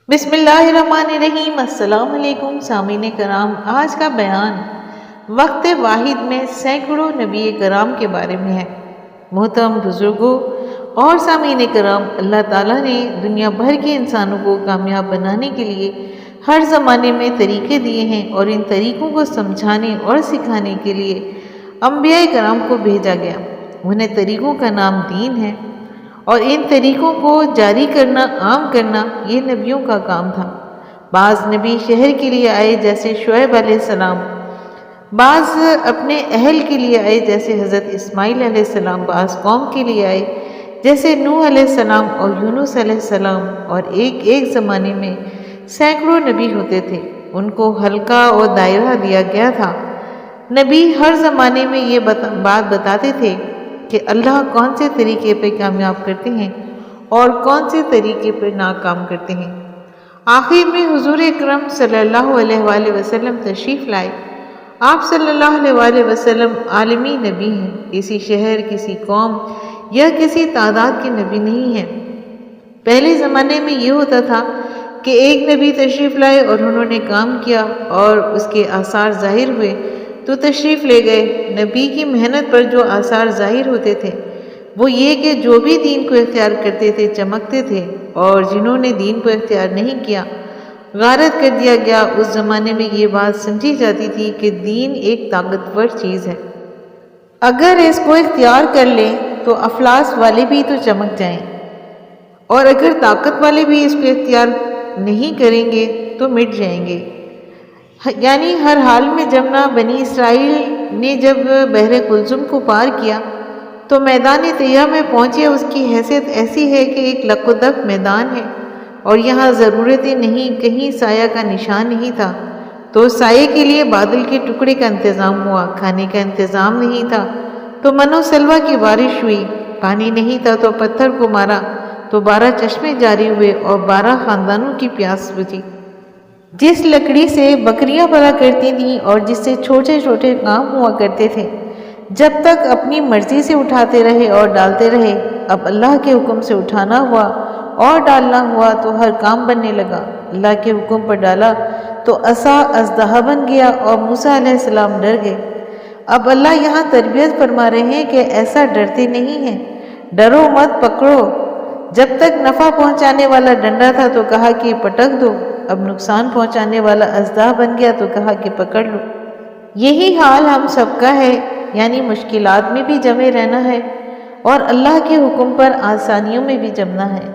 بسم اللہ الرحمن الرحیم۔ السلام علیکم سامعین کرام، آج کا بیان وقت واحد میں سینکڑوں نبی کرام کے بارے میں ہے۔ محترم بزرگوں اور سامعین کرام، اللہ تعالیٰ نے دنیا بھر کے انسانوں کو کامیاب بنانے کے لیے ہر زمانے میں طریقے دیے ہیں، اور ان طریقوں کو سمجھانے اور سکھانے کے لیے انبیاء کرام کو بھیجا گیا۔ انہیں طریقوں کا نام دین ہے، اور ان طریقوں کو جاری کرنا، عام کرنا، یہ نبیوں کا کام تھا۔ بعض نبی شہر کے لیے آئے جیسے شعیب علیہ السلام، بعض اپنے اہل کے لیے آئے جیسے حضرت اسماعیل علیہ السلام، بعض قوم کے لیے آئے جیسے نوح علیہ السلام اور یونس علیہ السلام، اور ایک زمانے میں سینکڑوں نبی ہوتے تھے۔ ان کو حلقہ اور دائرہ دیا گیا تھا۔ نبی ہر زمانے میں یہ بات بتاتے تھے کہ اللہ کون سے طریقے پہ کامیاب کرتے ہیں اور کون سے طریقے پہ ناکام کرتے ہیں۔ آخر میں حضور اکرم صلی اللہ علیہ وآلہ وسلم تشریف لائے۔ آپ صلی اللہ علیہ وآلہ وسلم عالمی نبی ہیں، کسی شہر، کسی قوم یا کسی تعداد کے نبی نہیں ہیں۔ پہلے زمانے میں یہ ہوتا تھا کہ ایک نبی تشریف لائے اور انہوں نے کام کیا اور اس کے آثار ظاہر ہوئے تو تشریف لے گئے۔ نبی کی محنت پر جو آثار ظاہر ہوتے تھے وہ یہ کہ جو بھی دین کو اختیار کرتے تھے چمکتے تھے، اور جنہوں نے دین کو اختیار نہیں کیا غارت کر دیا گیا۔ اس زمانے میں یہ بات سمجھی جاتی تھی کہ دین ایک طاقتور چیز ہے، اگر اس کو اختیار کر لیں تو افلاس والے بھی تو چمک جائیں، اور اگر طاقت والے بھی اس کو اختیار نہیں کریں گے تو مٹ جائیں گے۔ یعنی ہر حال میں جب نہ بنی اسرائیل نے جب بحر کلثم کو پار کیا تو میدان طیہ میں پہنچے، اس کی حیثیت ایسی ہے کہ ایک لک و دک میدان ہے، اور یہاں ضرورتیں نہیں، کہیں سایہ کا نشان نہیں تھا، تو سائے کے لیے بادل کے ٹکڑے کا انتظام ہوا۔ کھانے کا انتظام نہیں تھا تو من و سلوہ کی بارش ہوئی، پانی نہیں تھا تو پتھر کو مارا تو 12 چشمے جاری ہوئے اور 12 خاندانوں کی پیاس بجھی۔ جس لکڑی سے بکریاں پلا کرتی تھیں اور جس سے چھوٹے چھوٹے کام ہوا کرتے تھے، جب تک اپنی مرضی سے اٹھاتے رہے اور ڈالتے رہے، اب اللہ کے حکم سے اٹھانا ہوا اور ڈالنا ہوا تو ہر کام بننے لگا۔ اللہ کے حکم پر ڈالا تو عصا اژدہا بن گیا اور موسیٰ علیہ السلام ڈر گئے۔ اب اللہ یہاں تربیت فرما رہے ہیں کہ ایسا ڈرتے نہیں ہیں، ڈرو مت، پکڑو۔ جب تک نفع پہنچانے والا ڈنڈا تھا تو کہا کہ پٹک دو، اب نقصان پہنچانے والا اژدہا بن گیا تو کہا کہ پکڑ لو۔ یہی حال ہم سب کا ہے، یعنی مشکلات میں بھی جمے رہنا ہے اور اللہ کے حکم پر آسانیوں میں بھی جمنا ہے۔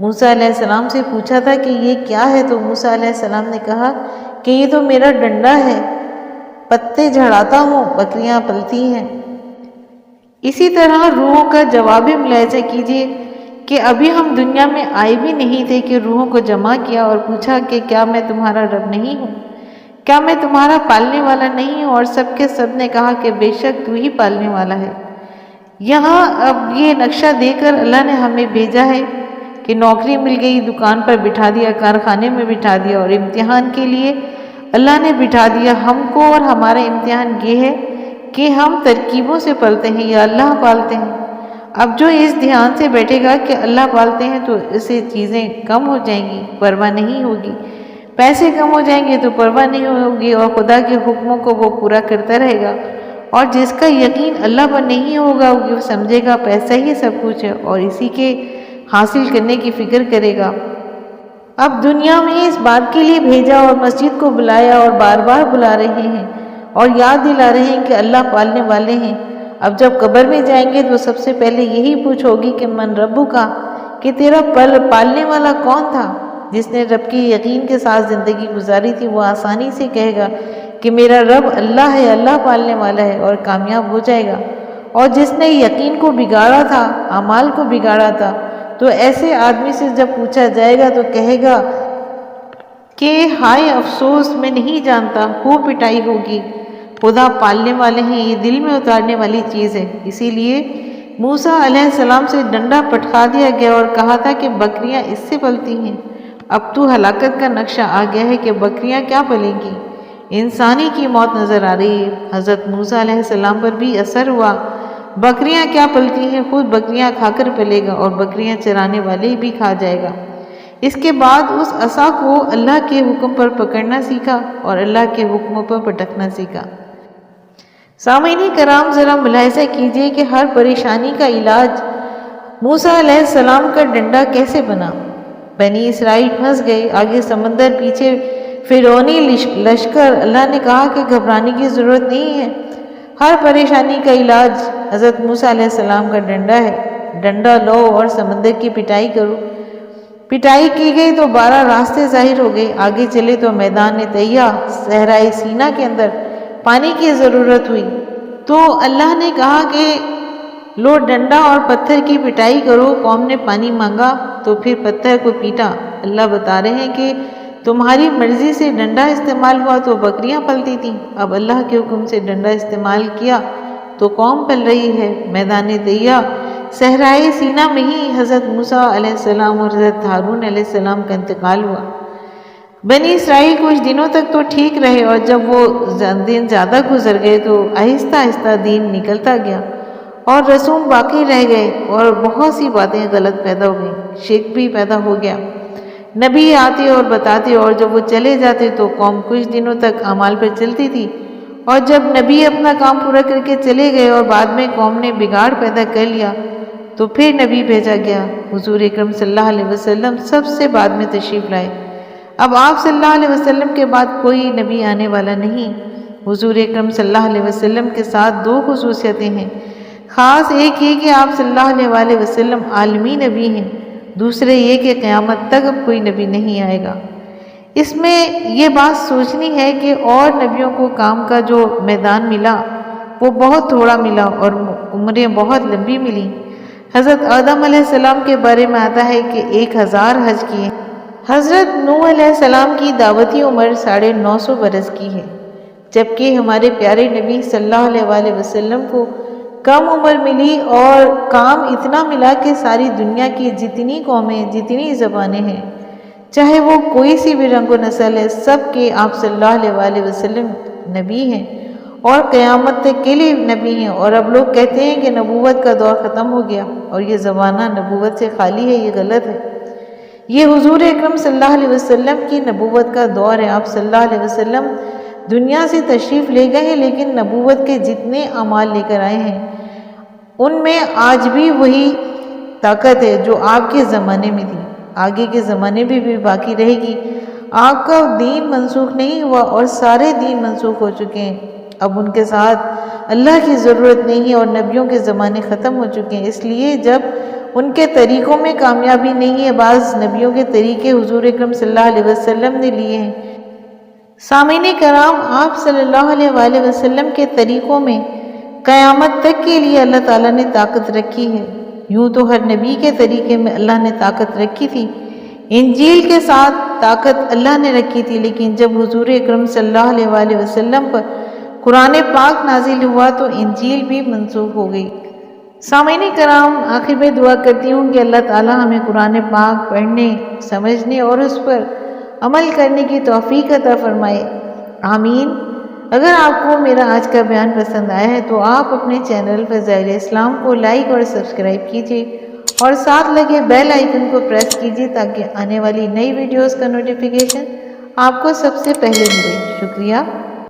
موسیٰ علیہ السلام سے پوچھا تھا کہ یہ کیا ہے تو موسیٰ علیہ السلام نے کہا کہ یہ تو میرا ڈنڈا ہے، پتے جھڑاتا ہوں، بکریاں پلتی ہیں۔ اسی طرح روحوں کا جوابی ملاحظہ کیجیے کہ ابھی ہم دنیا میں آئے بھی نہیں تھے کہ روحوں کو جمع کیا اور پوچھا کہ کیا میں تمہارا رب نہیں ہوں، کیا میں تمہارا پالنے والا نہیں ہوں، اور سب کے سب نے کہا کہ بے شک تو ہی پالنے والا ہے۔ یہاں اب یہ نقشہ دے کر اللہ نے ہمیں بھیجا ہے کہ نوکری مل گئی، دکان پر بٹھا دیا، کارخانے میں بٹھا دیا، اور امتحان کے لیے اللہ نے بٹھا دیا ہم کو، اور ہمارا امتحان یہ ہے کہ ہم ترکیبوں سے پلتے ہیں یا اللہ پالتے ہیں۔ اب جو اس دھیان سے بیٹھے گا کہ اللہ پالتے ہیں تو اسے چیزیں کم ہو جائیں گی، پرواہ نہیں ہوگی، پیسے کم ہو جائیں گے تو پرواہ نہیں ہوگی، اور خدا کے حکموں کو وہ پورا کرتا رہے گا۔ اور جس کا یقین اللہ پر نہیں ہوگا وہ سمجھے گا پیسہ ہی سب کچھ ہے اور اسی کے حاصل کرنے کی فکر کرے گا۔ اب دنیا میں اس بات کے لیے بھیجا اور مسجد کو بلایا اور بار بار بلا رہے ہیں اور یاد دلا رہے ہیں کہ اللہ پالنے والے ہیں۔ اب جب قبر میں جائیں گے تو سب سے پہلے یہی پوچھ ہوگی کہ من ربو کا، کہ تیرا پالنے والا کون تھا؟ جس نے رب کی یقین کے ساتھ زندگی گزاری تھی وہ آسانی سے کہے گا کہ میرا رب اللہ ہے، اللہ پالنے والا ہے، اور کامیاب ہو جائے گا۔ اور جس نے یقین کو بگاڑا تھا، اعمال کو بگاڑا تھا، تو ایسے آدمی سے جب پوچھا جائے گا تو کہے گا کہ ہائے افسوس، میں نہیں جانتا، خوب پٹائی ہوگی۔ خدا پالنے والے ہیں، یہ دل میں اتارنے والی چیز ہے۔ اسی لیے موسیٰ علیہ السلام سے ڈنڈا پٹکا دیا گیا اور کہا تھا کہ بکریاں اس سے پلتی ہیں۔ اب تو ہلاکت کا نقشہ آ گیا ہے کہ بکریاں کیا پلیں گی، انسانی کی موت نظر آ رہی ہے۔ حضرت موسیٰ علیہ السلام پر بھی اثر ہوا، بکریاں کیا پلتی ہیں، خود بکریاں کھا کر پلے گا اور بکریاں چرانے والے بھی کھا جائے گا۔ اس کے بعد اس عصا کو اللہ کے حکم پر پکڑنا سیکھا اور اللہ کے حکموں پر پٹکنا سیکھا۔ سامعین کرام، ذرا ملاحظہ کیجئے کہ ہر پریشانی کا علاج موسیٰ علیہ السلام کا ڈنڈا کیسے بنا۔ بنی اسرائیل پھنس گئے، آگے سمندر، پیچھے فرعونی لشکر۔ اللہ نے کہا کہ گھبرانے کی ضرورت نہیں ہے، ہر پریشانی کا علاج حضرت موسیٰ علیہ السلام کا ڈنڈا ہے۔ ڈنڈا لو اور سمندر کی پٹائی کرو۔ پٹائی کی گئی تو 12 راستے ظاہر ہو گئے، آگے چلے تو میدان طیہ، صحرائے سینا کے اندر پانی کی ضرورت ہوئی، تو اللہ نے کہا کہ لو ڈنڈا اور پتھر کی پٹائی کرو۔ قوم نے پانی مانگا تو پھر پتھر کو پیٹا۔ اللہ بتا رہے ہیں کہ تمہاری مرضی سے ڈنڈا استعمال ہوا تو بکریاں پلتی تھیں، اب اللہ کے حکم سے ڈنڈا استعمال کیا تو قوم پل رہی ہے۔ میدان طیہ، صحرائے سینا میں ہی حضرت موسیٰ علیہ السلام اور حضرت ہارون علیہ السلام کا انتقال ہوا۔ بنی اسرائیل کچھ دنوں تک تو ٹھیک رہے، اور جب وہ دن زیادہ گزر گئے تو آہستہ آہستہ دین نکلتا گیا اور رسوم باقی رہ گئے، اور بہت سی باتیں غلط پیدا ہو گئیں، شرک بھی پیدا ہو گیا۔ نبی آتے اور بتاتے، اور جب وہ چلے جاتے تو قوم کچھ دنوں تک اعمال پر چلتی تھی، اور جب نبی اپنا کام پورا کر کے چلے گئے اور بعد میں قوم نے بگاڑ پیدا کر لیا تو پھر نبی بھیجا گیا۔ حضور اکرم صلی اللہ علیہ وسلم سب سے بعد میں تشریف لائے۔ اب آپ صلی اللہ علیہ وسلم کے بعد کوئی نبی آنے والا نہیں۔ حضور اکرم صلی اللہ علیہ وسلم کے ساتھ 2 خصوصیتیں ہیں، خاص ایک یہ کہ آپ صلی اللہ علیہ وسلم عالمی نبی ہیں، دوسرے یہ کہ قیامت تک اب کوئی نبی نہیں آئے گا۔ اس میں یہ بات سوچنی ہے کہ اور نبیوں کو کام کا جو میدان ملا وہ بہت تھوڑا ملا اور عمریں بہت لمبی ملی۔ حضرت آدم علیہ السلام کے بارے میں آتا ہے کہ 1000 حج کیے۔ حضرت نوح علیہ السلام کی دعوتی عمر 950 برس کی ہے، جبکہ ہمارے پیارے نبی صلی اللہ علیہ وسلم کو کم عمر ملی اور کام اتنا ملا کہ ساری دنیا کی جتنی قومیں، جتنی زبانیں ہیں، چاہے وہ کوئی سی بھی رنگ و نسل ہے، سب کے آپ صلی اللہ علیہ وسلم نبی ہیں اور قیامت تک کے لیے نبی ہیں۔ اور اب لوگ کہتے ہیں کہ نبوت کا دور ختم ہو گیا اور یہ زمانہ نبوت سے خالی ہے، یہ غلط ہے۔ یہ حضور اکرم صلی اللہ علیہ وسلم کی نبوت کا دور ہے۔ آپ صلی اللہ علیہ وسلم دنیا سے تشریف لے گئے ہیں، لیکن نبوت کے جتنے اعمال لے کر آئے ہیں ان میں آج بھی وہی طاقت ہے جو آپ کے زمانے میں تھی، آگے کے زمانے میں بھی باقی رہے گی۔ آپ کا دین منسوخ نہیں ہوا اور سارے دین منسوخ ہو چکے ہیں، اب ان کے ساتھ اللہ کی ضرورت نہیں ہے اور نبیوں کے زمانے ختم ہو چکے ہیں۔ اس لیے جب ان کے طریقوں میں کامیابی نہیں ہے، بعض نبیوں کے طریقے حضور اکرم صلی اللہ علیہ وسلم نے لیے ہیں۔ سامعین کرام، آپ صلی اللہ علیہ وسلم کے طریقوں میں قیامت تک کے لیے اللہ تعالیٰ نے طاقت رکھی ہے۔ یوں تو ہر نبی کے طریقے میں اللہ نے طاقت رکھی تھی، انجیل کے ساتھ طاقت اللہ نے رکھی تھی، لیکن جب حضور اکرم صلی اللہ علیہ وسلم پر قرآن پاک نازل ہوا تو انجیل بھی منسوخ ہو گئی۔ سامعین کرام، آخر میں دعا کرتی ہوں کہ اللہ تعالیٰ ہمیں قرآن پاک پڑھنے، سمجھنے اور اس پر عمل کرنے کی توفیق عطا فرمائے، آمین۔ اگر آپ کو میرا آج کا بیان پسند آیا ہے تو آپ اپنے چینل فضائل اسلام کو لائک اور سبسکرائب کیجیے اور ساتھ لگے بیل آئیکن کو پریس کیجیے تاکہ آنے والی نئی ویڈیوز کا نوٹیفیکیشن آپ کو سب سے پہلے ملے۔ شکریہ۔